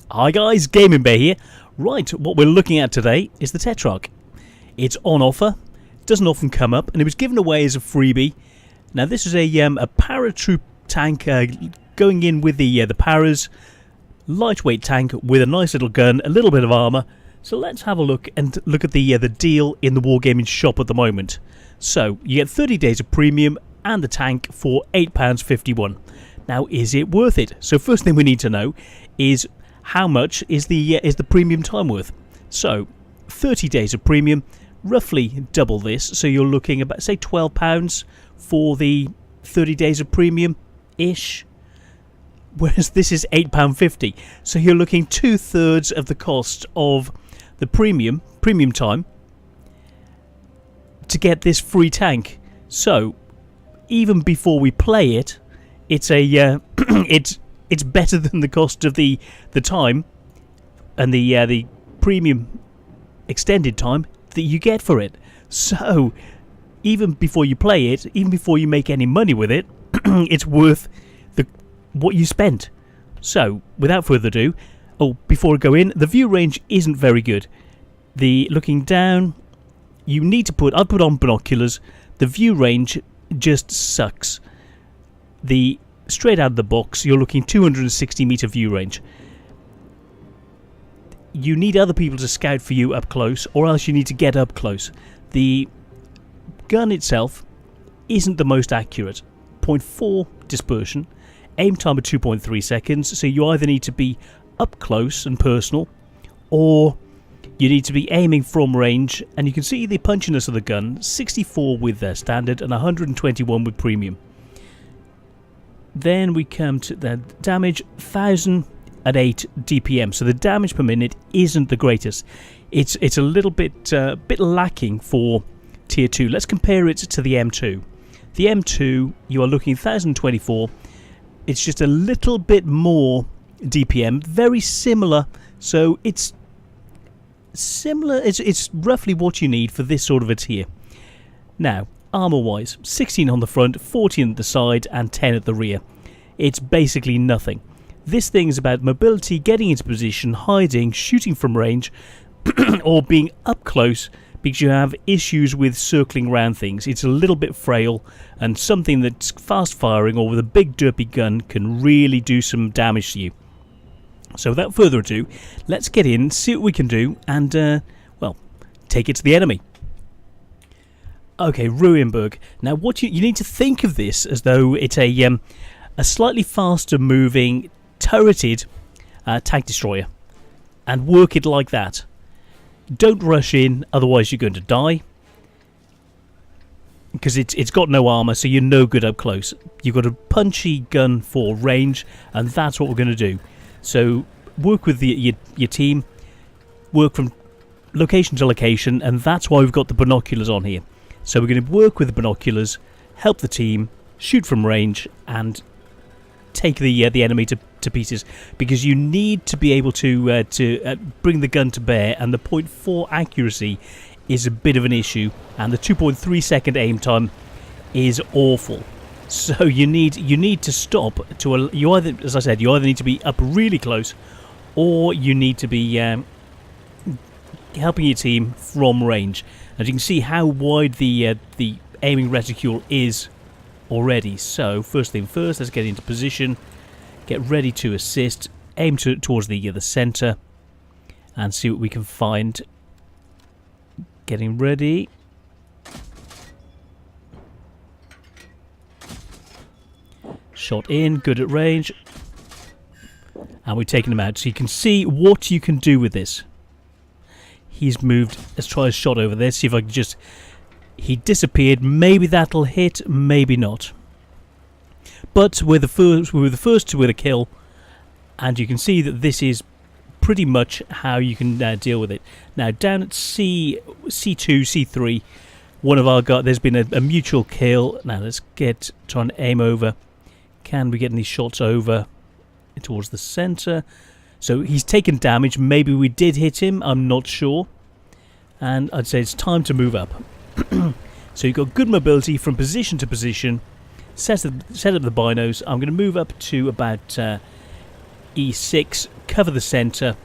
Hi guys, Gaming Bear here. Right, what we're looking at today is the Tetrarch. It's on offer, doesn't often come up, and it was given away as a freebie. Now this is a paratroop tank going in with the paras, lightweight tank with a nice little gun, a little bit of armour. So let's have a look at the deal in the Wargaming shop at the moment. So you get 30 days of premium and the tank for £8.51. Now is it worth it? So first thing we need to know is how much is the premium time worth. So 30 days of premium, roughly double this, so you're looking about say £12 for the 30 days of premium ish, whereas this is £8.50, so you're looking 2/3 of the cost of the premium time to get this free tank. So even before we play it, it's a it's better than the cost of the time and the premium extended time that you get for it. So even before you play it, even before you make any money with it, it's worth what you spent. So without further ado, before I go in, the view range isn't very good. The looking down, you need to I'll put on binoculars. The view range just sucks. The straight out of the box, you're looking 260 meter view range. You need other people to scout for you up close, or else you need to get up close. The gun itself isn't the most accurate. 0.4 dispersion, aim time of 2.3 seconds, so you either need to be up close and personal, or you need to be aiming from range. And you can see the punchiness of the gun, 64 with their standard and 121 with premium. Then we come to the damage, 1008 DPM. So the damage per minute isn't the greatest. It's a little bit lacking for tier 2. Let's compare it to the M2. The M2, you are looking 1024. It's just a little bit more DPM, very similar. So it's similar. It's roughly what you need for this sort of a tier. Now, armour wise, 16 on the front, 14 at the side and 10 at the rear. It's basically nothing. This thing is about mobility, getting into position, hiding, shooting from range, or being up close because you have issues with circling around things. It's a little bit frail, and something that's fast firing or with a big derpy gun can really do some damage to you. So without further ado, let's get in, see what we can do, and take it to the enemy. Okay, Ruinberg. Now, what you need to think of this as though it's a slightly faster moving, turreted tank destroyer, and work it like that. Don't rush in, otherwise you're going to die, because it's got no armor, so you're no good up close. You've got a punchy gun for range, and that's what we're going to do. So work with your team, work from location to location, and that's why we've got the binoculars on here. So we're going to work with the binoculars, help the team, shoot from range, and take the enemy to pieces, because you need to be able to bring the gun to bear, and the 0.4 accuracy is a bit of an issue, and the 2.3 second aim time is awful. So you need to stop to you either, as I said, you either need to be up really close, or you need to be helping your team from range. As you can see how wide the aiming reticule is already. So first thing first, let's get into position, get ready to assist, aim towards the centre, and see what we can find. Getting ready. Shot in, good at range, and we've taken him out. So you can see what you can do with this. He's moved. Let's try a shot over there, see if I can just... He disappeared. Maybe that'll hit, maybe not. But we're the first with a kill, and you can see that this is pretty much how you can deal with it. Now down at C2, C3, one of our guys, there's been a mutual kill. Now let's try and aim over. Can we get any shots over towards the centre? So he's taken damage. Maybe we did hit him, I'm not sure. And I'd say it's time to move up. So you've got good mobility from position to position. Set up the binos. I'm going to move up to about E6 cover the centre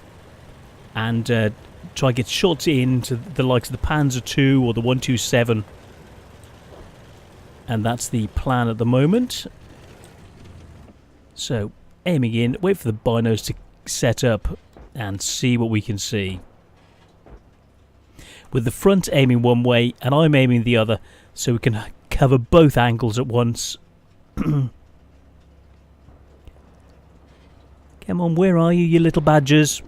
and try and get shots into the likes of the Panzer II or the 127. And that's the plan at the moment. So, aiming in, wait for the binos to set up and see what we can see. With the front aiming one way and I'm aiming the other, so we can cover both angles at once. Come on, where are you little badgers?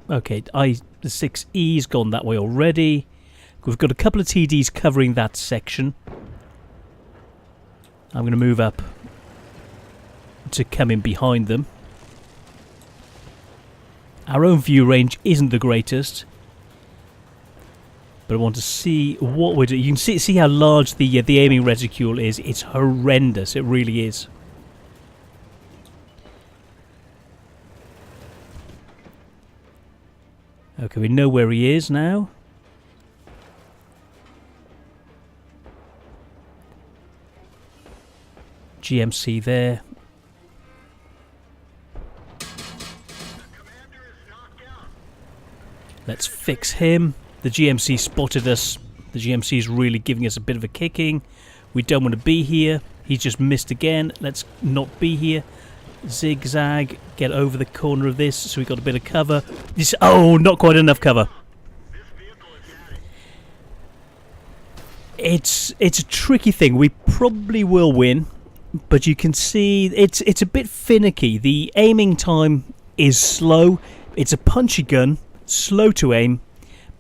Okay, the 6E's gone that way already. We've got a couple of TDs covering that section. I'm going to move up to come in behind them. Our own view range isn't the greatest, but I want to see what we're doing. You can see how large the aiming reticule is. It's horrendous. It really is. Okay, we know where he is now. GMC there. Let's fix him. The GMC spotted us. The GMC is really giving us a bit of a kicking. We don't want to be here. He's just missed again. Let's not be here. Zigzag. Get over the corner of this so we got a bit of cover. Oh, not quite enough cover. It's a tricky thing. We probably will win, but you can see it's a bit finicky. The aiming time is slow. It's a punchy gun, slow to aim.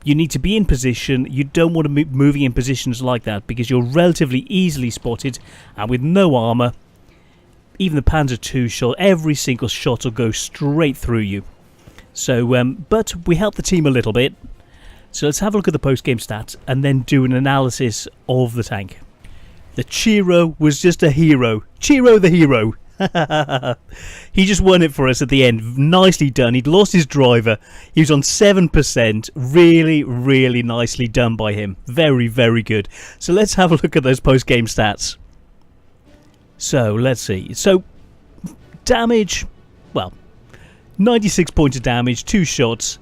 You need to be in position. You don't want to be moving in positions like that because you're relatively easily spotted, and with no armour, even the Panzer II shot, every single shot will go straight through you. So, but we helped the team a little bit. So let's have a look at the post-game stats and then do an analysis of the tank. The Chiro was just a hero. Chiro the hero. He just won it for us at the end. Nicely done. He'd lost his driver. He was on 7%. Really, really nicely done by him. Very, very good. So let's have a look at those post-game stats. So, let's see. So, damage, well, 96 points of damage, 2 shots.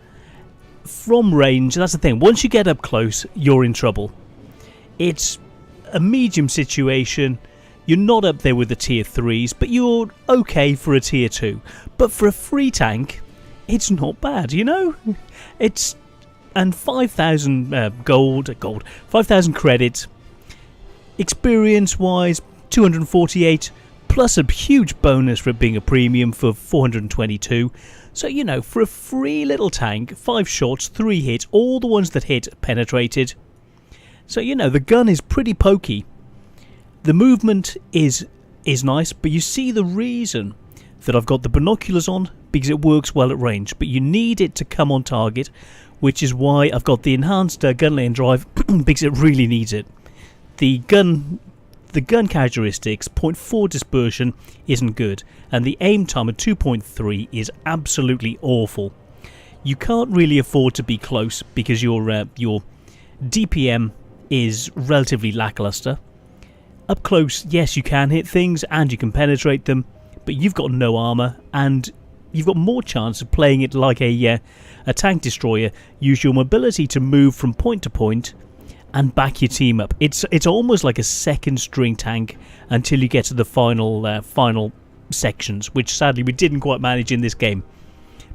From range, that's the thing. Once you get up close, you're in trouble. It's a medium situation. You're not up there with the tier 3s, but you're okay for a tier 2. But for a free tank, it's not bad, you know? It's... And 5,000 gold, 5,000 credits. Experience-wise, 248, plus a huge bonus for it being a premium for 422. So, you know, for a free little tank, 5 shots, 3 hits, all the ones that hit penetrated. So, you know, the gun is pretty pokey. The movement is nice, but you see the reason that I've got the binoculars on, because it works well at range, but you need it to come on target, which is why I've got the enhanced gun lane drive, because it really needs it. The gun characteristics, 0.4 dispersion, isn't good, and the aim time of 2.3 is absolutely awful. You can't really afford to be close because your DPM is relatively lackluster. Up close, yes, you can hit things and you can penetrate them, but you've got no armour and you've got more chance of playing it like a tank destroyer. Use your mobility to move from point to point and back your team up. It's almost like a second string tank until you get to the final sections, which sadly we didn't quite manage in this game.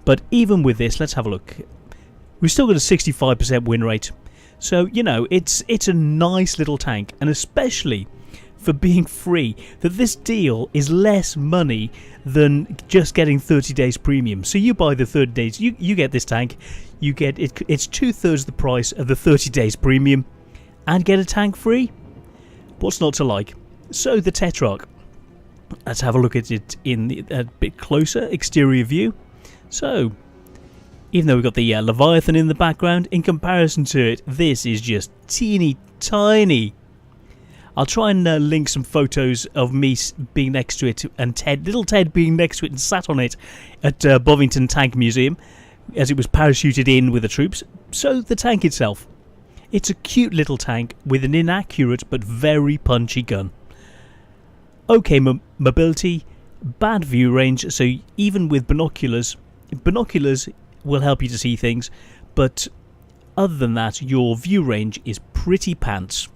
But even with this, let's have a look. We've still got a 65% win rate. So, you know, it's a nice little tank, and especially for being free, that this deal is less money than just getting 30 days premium. So you buy the 30 days, you get this tank, you get it's 2/3 the price of the 30 days premium, and get a tank free. What's not to like? So the Tetrarch. Let's have a look at it in a bit closer exterior view. So, even though we've got the Leviathan in the background, in comparison to it, this is just teeny tiny. I'll try and link some photos of me being next to it and little Ted being next to it and sat on it at Bovington Tank Museum as it was parachuted in with the troops. So the tank itself. It's a cute little tank with an inaccurate but very punchy gun. Okay mobility, bad view range, so even with binoculars binoculars will help you to see things, but other than that, your view range is pretty pants.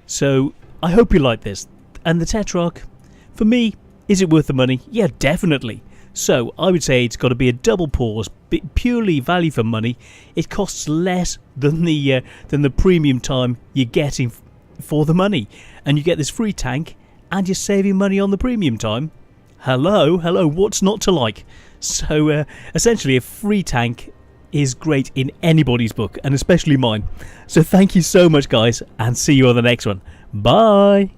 So I hope you like this. And the Tetrarch, for me, is it worth the money? Yeah, definitely. So I would say it's got to be a double pause, purely value for money. It costs less than the premium time you're getting for the money, and you get this free tank, and you're saving money on the premium time. Hello, what's not to like? So essentially, a free tank is great in anybody's book, and especially mine. So thank you so much, guys, and see you on the next one. Bye.